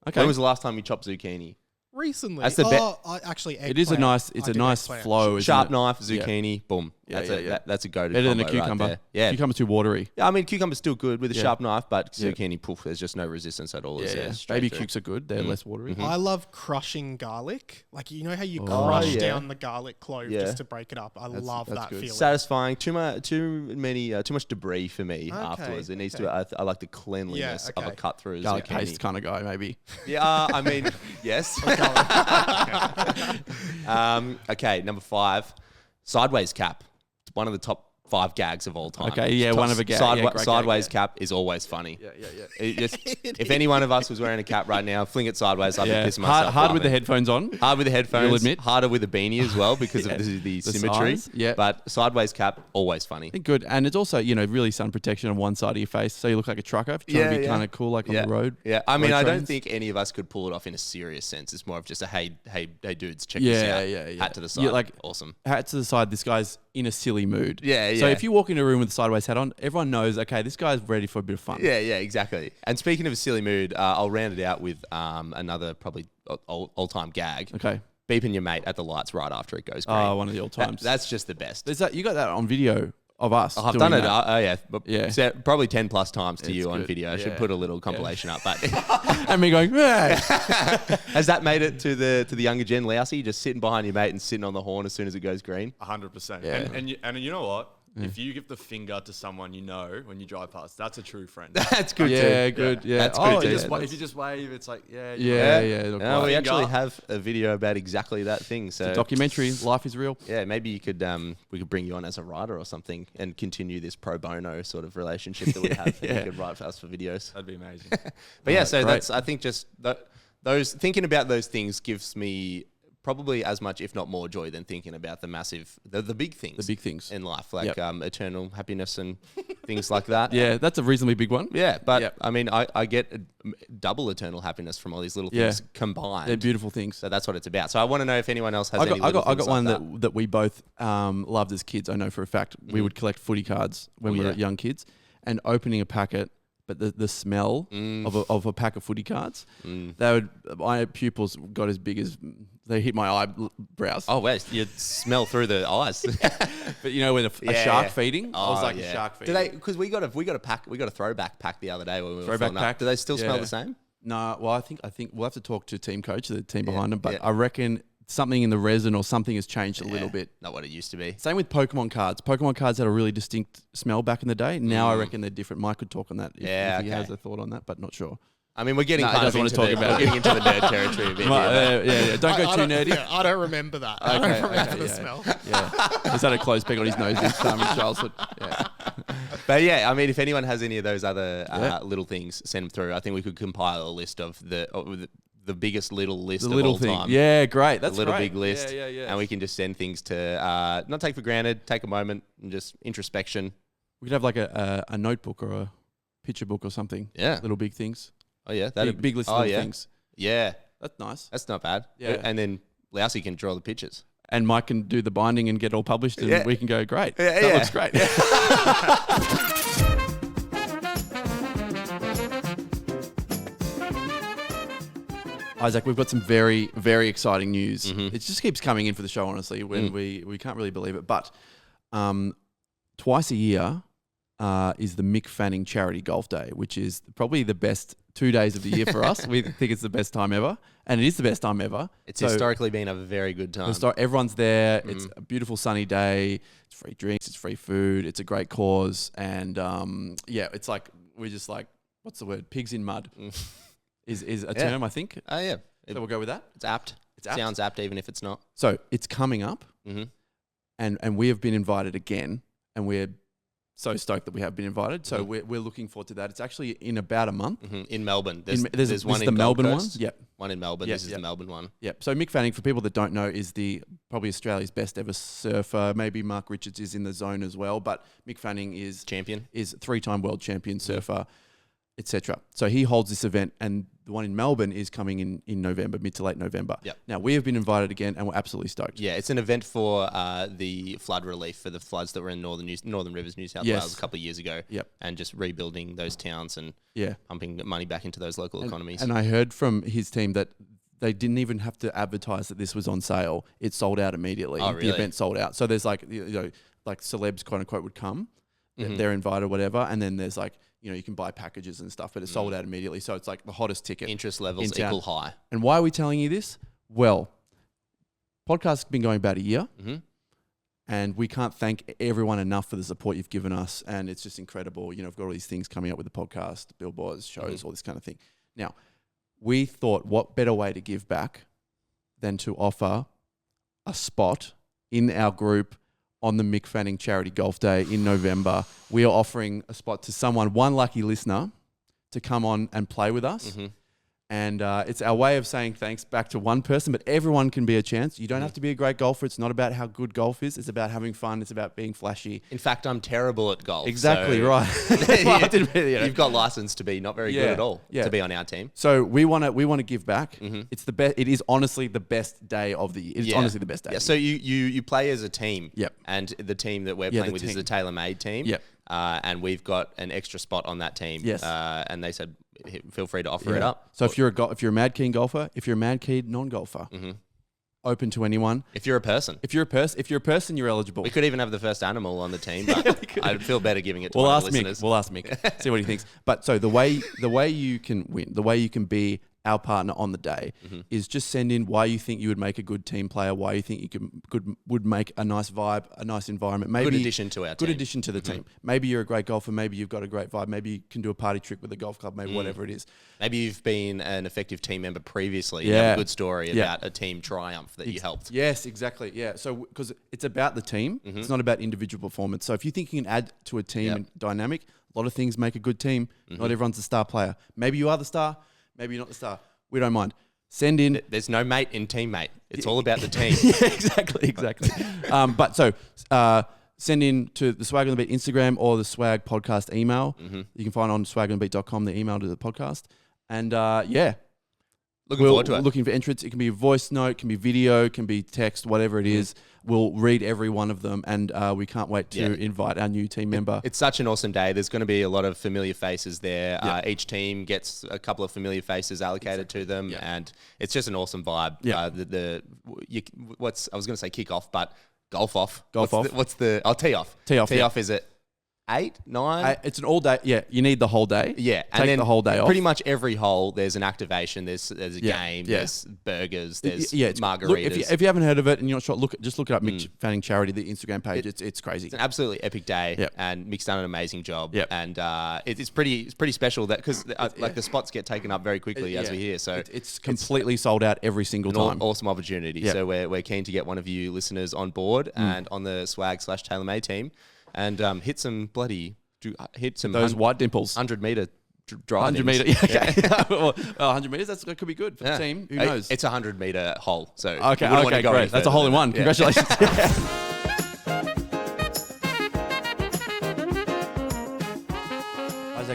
Okay. When was the last time you chopped zucchini? Recently. That's the actually, It is a nice. It's I a did nice eggplant. flow. Isn't Sharp it? knife, zucchini, boom. Yeah, That's a go-to Better than a combo right cucumber. there. Yeah. Cucumber's too watery. Yeah, I mean, cucumber's still good with a Yeah. sharp knife, but Yeah. zucchini, poof, there's just no resistance at all. Yeah, It's, yeah. straight Baby through. cukes are good. They're less watery. I love crushing garlic. Like, you know how you Oh, crush yeah. down the garlic clove Yeah. just to break it up? I love that's that good. feeling. Satisfying. Too much debris for me afterwards. It needs okay. to. I like the cleanliness of a okay. cut through Garlic zucchini. paste kind of guy, maybe. Yeah, I mean, yes. Okay, number 5, sideways cap. It's one of the top 5 gags of all time. Okay, yeah, Top one of a gag. Yeah, great gag, sideways yeah. cap is always funny. Yeah. It just, if any one of us was wearing a cap right now, fling it sideways, I'd be Yeah, pissing myself. hard with the laughing. headphones on. Hard with the headphones. You'll admit. Harder with the beanie as well because Yeah. of the The symmetry. size, yeah. But sideways cap, always funny. I think good, and it's also really sun protection on one side of your face, so you look like a trucker. If you're trying to be kind of cool, like on the road. Yeah, I mean, road I don't trains. think any of us could pull it off in a serious sense. It's more of just a hey dudes, check this out. Yeah. Hat to the side. Yeah, like awesome. hat to the side. This guy's in a silly mood. Yeah, So yeah. if you walk into a room with a sideways hat on, everyone knows. Okay, this guy's ready for a bit of fun. Yeah, exactly. And speaking of a silly mood, I'll round it out with another probably all-time gag. Okay. Beeping your mate at the lights right after it goes green. Oh, one of the old times. That's just the best. There's that. You got that on video of us. I've doing done it. that. Oh yeah, but Yeah. probably 10 plus times to It's you on good. video. I should Yeah. put a little compilation up. But And me going, "Hey." has that made it to the younger gen, Lousey? Just sitting behind your mate and sitting on the horn as soon as it goes green. 100%. Yeah. And you know what? If you give the finger to someone you know when you drive past, that's a true friend. That's good Yeah, too. good. Yeah, That's oh, good If too. you Yeah, just that's- if you just wave, it's like, yeah. Yeah. Look, No, like- we actually Finger. have a video about exactly that thing. So documentary. Life is real. yeah, maybe you could we could bring you on as a writer or something and continue this pro bono sort of relationship that we have. And you could write for us for videos. That'd be amazing. But yeah, so great. that's I think just those thinking about those things gives me probably as much, if not more, joy than thinking about the massive, the big things, The big things. in life, like Yep. Eternal happiness and things like that. Yeah, that's a reasonably big one. Yeah, but Yep. I mean, I get double eternal happiness from all these little Yeah. things combined. They're beautiful things. So that's what it's about. So I want to know if anyone else has I any got, I little got, I things got one like that we both loved as kids. I know for a fact we would collect footy cards when Oh, we were yeah. young kids, and opening a packet. But the smell of a pack of footy cards, my pupils got as big as they hit my eyebrows. Oh, well, you smell through the eyes. But you know when a Yeah. shark feeding, I was Oh, like yeah. a shark Do feeding. they? Because we got a throwback pack the other day when we were Throwback filling up. pack? Do they still smell Yeah. the same? No, well, I think we'll have to talk to team coach, the team behind them. But yeah. I reckon something in the resin or something has changed a little Yeah, bit. Not what it used to be. Same with Pokemon cards. Pokemon cards had a really distinct smell back in the day. Now I reckon they're different. Mike could talk on that if he okay. has a thought on that, but not sure. I mean, we're getting No, he kind of doesn't want into to talk the, about we're it. getting into the nerd territory a bit. Yeah. Don't go too nerdy. I don't remember that. I don't remember the smell. Yeah. He's had a clothes peg on his nose this time in childhood. Yeah. But yeah, I mean, if anyone has any of those other Yeah. little things, send them through. I think we could compile a list of the biggest little list The of little all thing. time. Yeah, great. That's a little great. big list. Yeah. And we can just send things to not take for granted, take a moment and just introspection. We could have like a notebook or a picture book or something. Yeah. Little big things. Oh yeah. Big list of little things. Yeah. That's nice. That's not bad. Yeah. And then Lousey can draw the pictures. And Mike can do the binding and get it all published, and we can go, great. Yeah, that looks great. Isaac, we've got some very, very exciting news. It just keeps coming in for the show, honestly, when we can't really believe it. But twice a year is the Mick Fanning Charity Golf Day, which is probably the best 2 days of the year for us. We think it's the best time ever, and it is the best time ever. It's historically been a very good time. Everyone's there. It's a beautiful sunny day. It's free drinks. It's free food. It's a great cause. And it's like, we're just like, what's the word? Pigs in mud is a term, I think. Oh, yeah. So we'll go with that. It's apt. It sounds apt even if it's not. So it's coming up, and we have been invited again, and we're so stoked that we have been invited. So we're looking forward to that. It's actually in about a month. In Melbourne. There's one the in Melbourne Gold one. Coast, Yep. One in Melbourne. This is the Melbourne one. Yep. So Mick Fanning, for people that don't know, is probably Australia's best ever surfer. Maybe Mark Richards is in the zone as well, but Mick Fanning is champion, is 3-time world champion surfer, etc. So he holds this event, and the one in Melbourne is coming in November, mid to late November. Yep. Now, we have been invited again, and we're absolutely stoked. Yeah, it's an event for the flood relief for the floods that were in Northern Rivers, New South Wales a couple of years ago. Yep. And just rebuilding those towns and pumping money back into those local economies. And I heard from his team that they didn't even have to advertise that this was on sale. It sold out immediately. Oh, really? The event sold out. So there's like celebs, quote unquote, would come. They're invited or whatever. And then there's like, you can buy packages and stuff, but it's sold out immediately. So it's like the hottest ticket. Interest levels equal high. And why are we telling you this? Well, podcast's been going about a year, and we can't thank everyone enough for the support you've given us. And it's just incredible. We've got all these things coming up with the podcast, billboards, shows, all this kind of thing. Now, we thought, what better way to give back than to offer a spot in our group on the Mick Fanning Charity Golf Day in November. We are offering a spot to one lucky listener to come on and play with us. And it's our way of saying thanks back to one person, but everyone can be a chance. You don't have to be a great golfer. It's not about how good golf is. It's about having fun. It's about being flashy. In fact, I'm terrible at golf. Exactly, so right. You've got license to be not very good at all to be on our team. So we want to give back. It's the best. It is honestly the best day of the year. It's honestly the best day. Yeah. So you play as a team. Yep. And the team that we're playing with is the tailor-made team. Yep. And we've got an extra spot on that team. Yes. And they said, feel free to offer it up. So if you're a mad keen golfer, if you're a mad keen non-golfer, open to anyone. If you're a person, you're eligible. We could even have the first animal on the team, but I'd feel better giving it to one of the listeners. We'll ask Mick. See what he thinks. But so the way you can win, the way you can be our partner on the day is just send in why you think you would make a good team player, why you think you would make a nice vibe, a nice environment. Maybe good addition to our team. Good addition to the team. Maybe you're a great golfer. Maybe you've got a great vibe. Maybe you can do a party trick with a golf club. Maybe whatever it is. Maybe you've been an effective team member previously. You have a good story about a team triumph that you helped. Yes, exactly. Yeah. So because it's about the team, it's not about individual performance. So if you think you can add to a team dynamic, a lot of things make a good team. Not everyone's a star player. Maybe you are the star. Maybe you're not the star. We don't mind. Send in. There's no mate in teammate. It's all about the team. Exactly. Send in to the Swag on the Beat Instagram or the Swag Podcast email. You can find on swagonthebeat.com the email to the podcast. And looking forward to it. Looking for entrance. It can be a voice note, can be video, can be text, whatever it is. We'll read every one of them, and we can't wait to invite our new team member. It's such an awesome day. There's going to be a lot of familiar faces there. Each team gets a couple of familiar faces allocated to them, and it's just an awesome vibe. I was going to say kick off, but golf off. Tee off. Tee off is it 8, 9? It's an all day. Yeah, you need the whole day. Yeah, and then the whole day off. Pretty much every hole, there's an activation. There's a game. There's burgers. There's margaritas. Look, if you haven't heard of it and you're not sure, just look it up. Mick Fanning Charity, the Instagram page. It's crazy. It's an absolutely epic day, and Mick's done an amazing job. And it's pretty special that because the spots get taken up very quickly as we hear. So it's completely sold out every single time. Awesome opportunity. So we're keen to get one of you listeners on board and on the swag/tailor-made team, and hit some those white dimples. 100-meter drive. 100 meter. Yeah, okay. Well, 100 meters. That could be good for the team. Who knows? It's a 100-meter hole. So okay, great. That's a hole in one. Congratulations.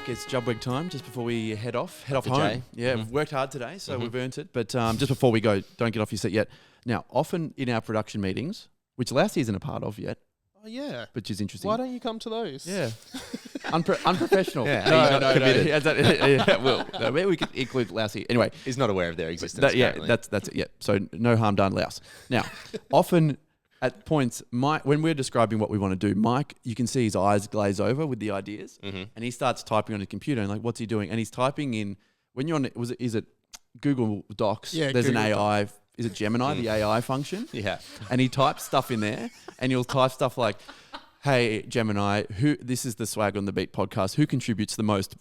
it's Jubwig time just before we head off For home. Jay. Yeah, we've worked hard today, so we've earned it. But just before we go, don't get off your seat yet. Now, often in our production meetings, which Lousey isn't a part of yet, Oh, yeah. which is interesting. Why don't you come to those? Yeah. Unprofessional. Yeah, he's not committed. Yeah, well, no, maybe we could include Lousey. Anyway, He's not aware of their existence. yeah, apparently. that's it. Yeah. So no harm done, Louse. Now, often at points, when we're describing what we want to do, Mike, you can see his eyes glaze over with the ideas, and he starts typing on his computer, and like, what's he doing? And he's typing in when you're on. Is it Google Docs? Yeah, There's Google an AI. Is it Gemini, the AI function? Yeah. And he types stuff in there, and he'll type stuff like, "Hey Gemini, this is the Swag on the Beat podcast. Who contributes the most?"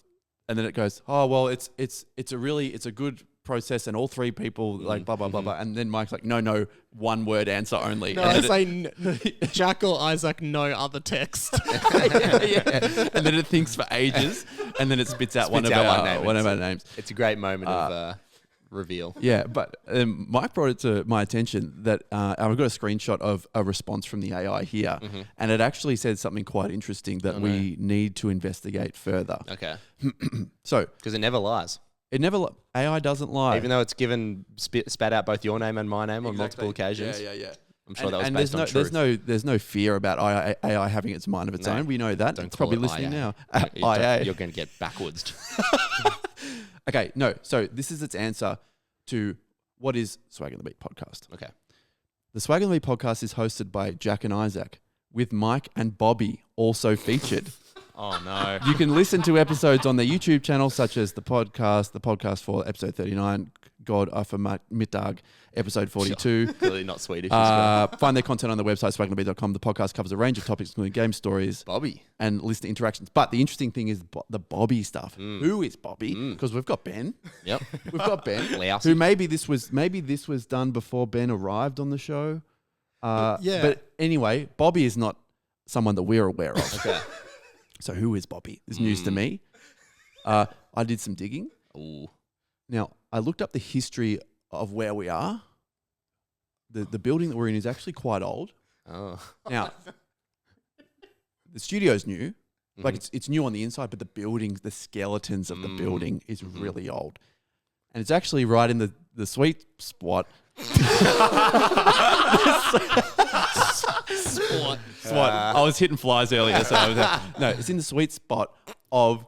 And then it goes, "Oh well, it's a good process, and all three people like blah blah blah blah." And then Mike's like, "No, one word answer only." No, and I then say Jack or Isaac, no other text. yeah. And then it thinks for ages, and then it spits out one of our names. It's a great moment of reveal. Yeah, but Mike brought it to my attention that I've got a screenshot of a response from the AI here, and it actually said something quite interesting that we need to investigate further. Okay. So, Because it never lies. AI doesn't lie. Even though it's spat out both your name and my name on multiple occasions. Yeah. I'm sure that was based on truth. There's no fear about AI having its mind of its own. We know that. Don't It's call probably it listening IA. now. IA. You're going to get backwards. Okay, no. So this is its answer to what is Swag on the Beat podcast. Okay. The Swag on the Beat podcast is hosted by Jack and Isaac, with Mike and Bobby also featured. Oh, no. You can listen to episodes on their YouTube channel, such as the podcast for episode 39, God Offer Mittag, episode 42. Clearly not Swedish. Find their content on the website, swagandbeat.com. The podcast covers a range of topics, including game stories Bobby. and listener interactions. But the interesting thing is the Bobby stuff. Who is Bobby? Because we've got Ben. Yep. We've got Ben. Lousey. Who maybe this was done before Ben arrived on the show. Yeah. But anyway, Bobby is not someone that we're aware of. Okay. So who is Bobby? It's news to me. I did some digging. Ooh. Now, I looked up the history of where we are. The building that we're in is actually quite old. Oh. Now, the studio's new. Like it's new on the inside, but the buildings, the skeletons of the building is really old. And it's actually right in the sweet spot. Spot. I was hitting flies earlier, so I was no, it's in the sweet spot of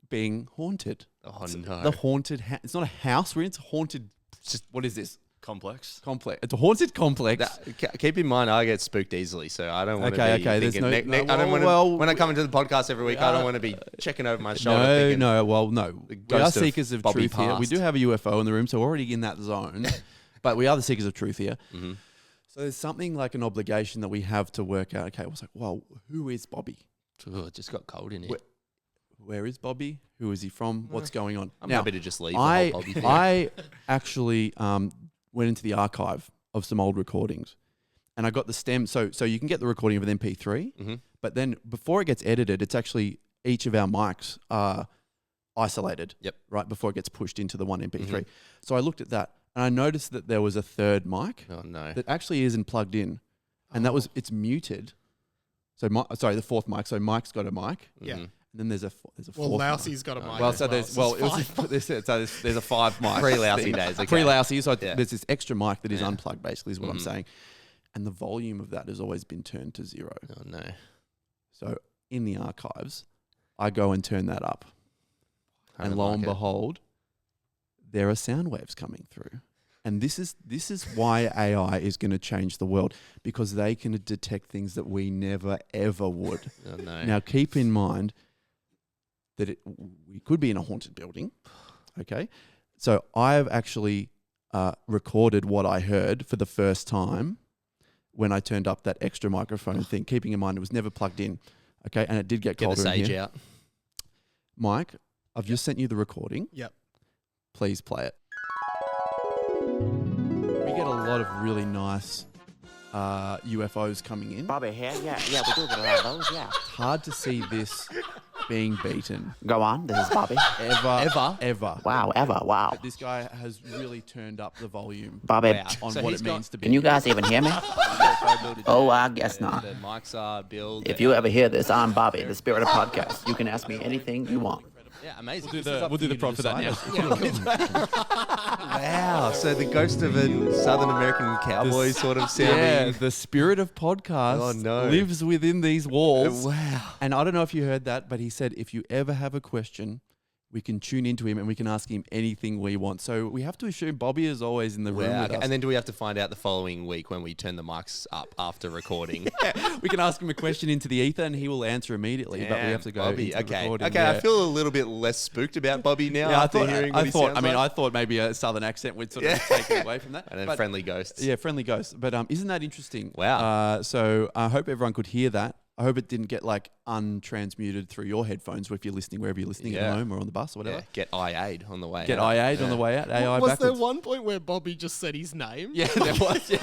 being haunted. Oh, no. The haunted it's not a house, we're in, it's haunted. Just what is this? Complex. Complex. It's a haunted complex. Keep in mind, I get spooked easily, so I don't want to be there's thinking. no- I don't want to. well, when I come into the podcast every week, I don't want to be checking over my shoulder. thinking, No. We are ghost of seekers of Bobby truth here. We Past. do have a UFO in the room, so we're already in that zone. But we are the seekers of truth here. So there's something like an obligation that we have to work out. Okay, I was like, well, who is Bobby? Oh, it just got cold in here. Where is Bobby? Who is he from? What's going on? I'm Now, happy to just leave the whole Bobby thing. I actually went into the archive of some old recordings, and I got the stem. So you can get the recording of an MP3, but then before it gets edited, it's actually each of our mics are isolated. Yep. Right before it gets pushed into the one MP3. So I looked at that, and I noticed that there was a third mic Oh no. that actually isn't plugged in, and it's muted. So the fourth mic. So Mike's got a mic. Yeah. And then there's a fourth. Well, mic. Lousey's got a mic. Well, as so there's well, so there's a 5 mic. Pre-Lousey thing. days, okay. Pre-Lousey, so Yeah. there's this extra mic that is Yeah. unplugged. Basically, is what I'm saying, and the volume of that has always been turned to 0. Oh no. So in the archives, I go and turn that up, I and don't lo like and it. behold, there are sound waves coming through. And this is why AI is going to change the world, because they can detect things that we never ever would. Oh no. Now, keep in mind that we could be in a haunted building. Okay. So I've actually recorded what I heard for the first time when I turned up that extra microphone thing, keeping in mind it was never plugged in. Okay. And it did get Get the colder in sage here. out. Mike, I've just sent you the recording. Yep. Please play it. We get a lot of really nice UFOs coming in. Bobby here? Yeah, we do get a lot of those, yeah. It's hard to see this being beaten. Go on, this is Bobby. Ever. Wow, ever, wow. But this guy has really turned up the volume Bobby, on So what he's it got- means to be. can you guys even hear me? Oh, I guess not. The mics are built. If you ever hear this, I'm Bobby, the spirit of podcast. You can ask me anything you want. Yeah, amazing. We'll do the prop for that now. Wow. So the ghost of a Southern American cowboy sort of sounding. Yeah, the spirit of podcast lives within these walls. Wow. And I don't know if you heard that, but he said if you ever have a question, we can tune into him and we can ask him anything we want. So we have to assume Bobby is always in the room with us. And then do we have to find out the following week when we turn the mics up after recording? We can ask him a question into the ether and he will answer immediately. But we have to go Bobby. into the recording. Okay, I feel a little bit less spooked about Bobby now. Yeah, after hearing what he sounds like. I thought maybe a southern accent would sort of take it away from that. And then friendly ghosts. Yeah, friendly ghosts. But isn't that interesting? Wow. So I hope everyone could hear that. I hope it didn't get like untransmuted through your headphones if you're listening wherever you're listening at home or on the bus or whatever. Yeah, get IA'd on the way Get out. IA'd on the way out. AI Was backwards. there one point where Bobby just said his name? Yeah, there was. Yeah.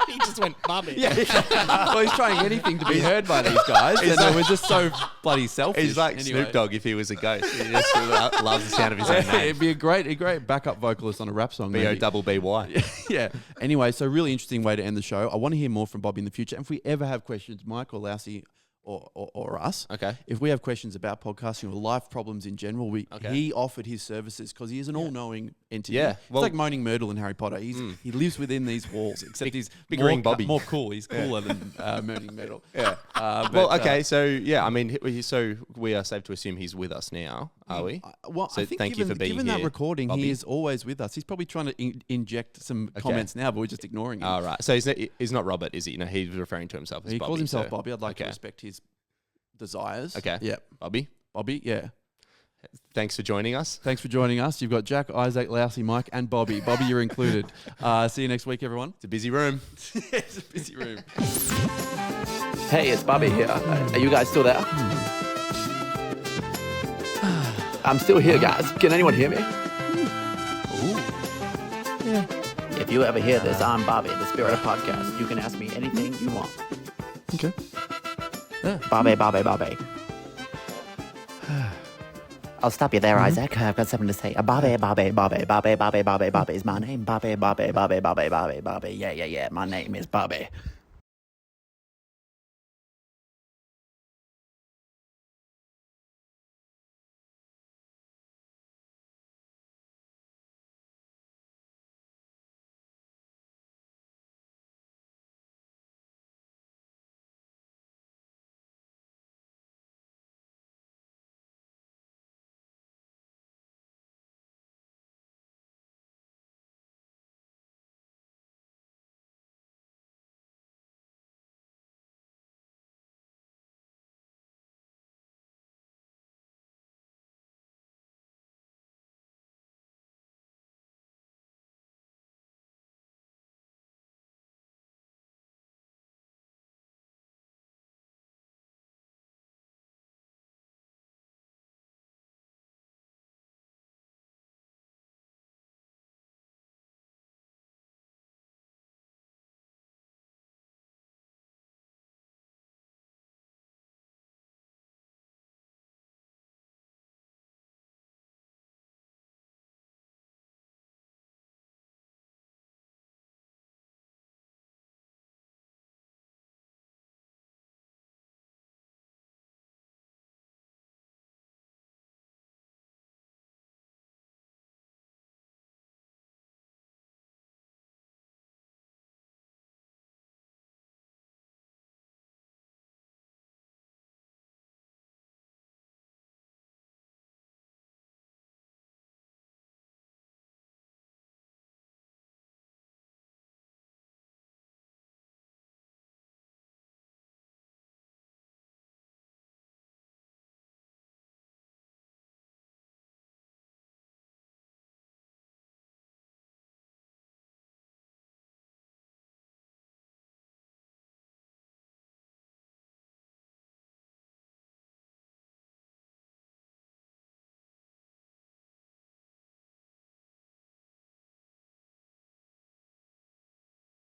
He just went, Bobby. Well, he's trying anything to be heard by these guys. And it was just so bloody selfish. He's like anyway. Snoop Dogg if he was a ghost. He just loves the sound of his own name. It'd be a great backup vocalist on a rap song. maybe. B-O-double-B-Y. Yeah. Anyway, so really interesting way to end the show. I want to hear more from Bobby in the future. And if we ever have questions, Mike or Lousey or us, Okay. if we have questions about podcasting or life problems in general, he offered his services because he is an all-knowing entity. Yeah, It's well- like Moaning Myrtle in Harry Potter. He lives within these walls, except he's big more, ring Bobby. more cool. He's cooler than Moaning Myrtle. Yeah. Well, okay, so yeah, I mean, so we are safe to assume he's with us now, are we? Well, So I think thank you for being given that here, recording, Bobby. he is always with us. He's probably trying to inject some comments now, but we're just ignoring him. All right. So he's not Robert, is he? No, he's referring to himself as He Bobby. calls himself so- Bobby. I'd like to okay. respect his desires. Okay. Yeah. Bobby, Bobby, yeah. thanks for joining us. Thanks for joining us. You've got Jack, Isaac, Lousey, Mike, and Bobby. Bobby, you're included. See you next week, everyone. It's a busy room. It's a busy room. Hey, it's Bobby here. Are you guys still there? I'm still here, guys. Can anyone hear me? If you ever hear this, I'm Bobby, the spirit of podcast. You can ask me anything you want. Okay. Bobby. I'll stop you there, Isaac. I've got something to say. Bobby is my name. Bobby. Yeah. My name is Bobby.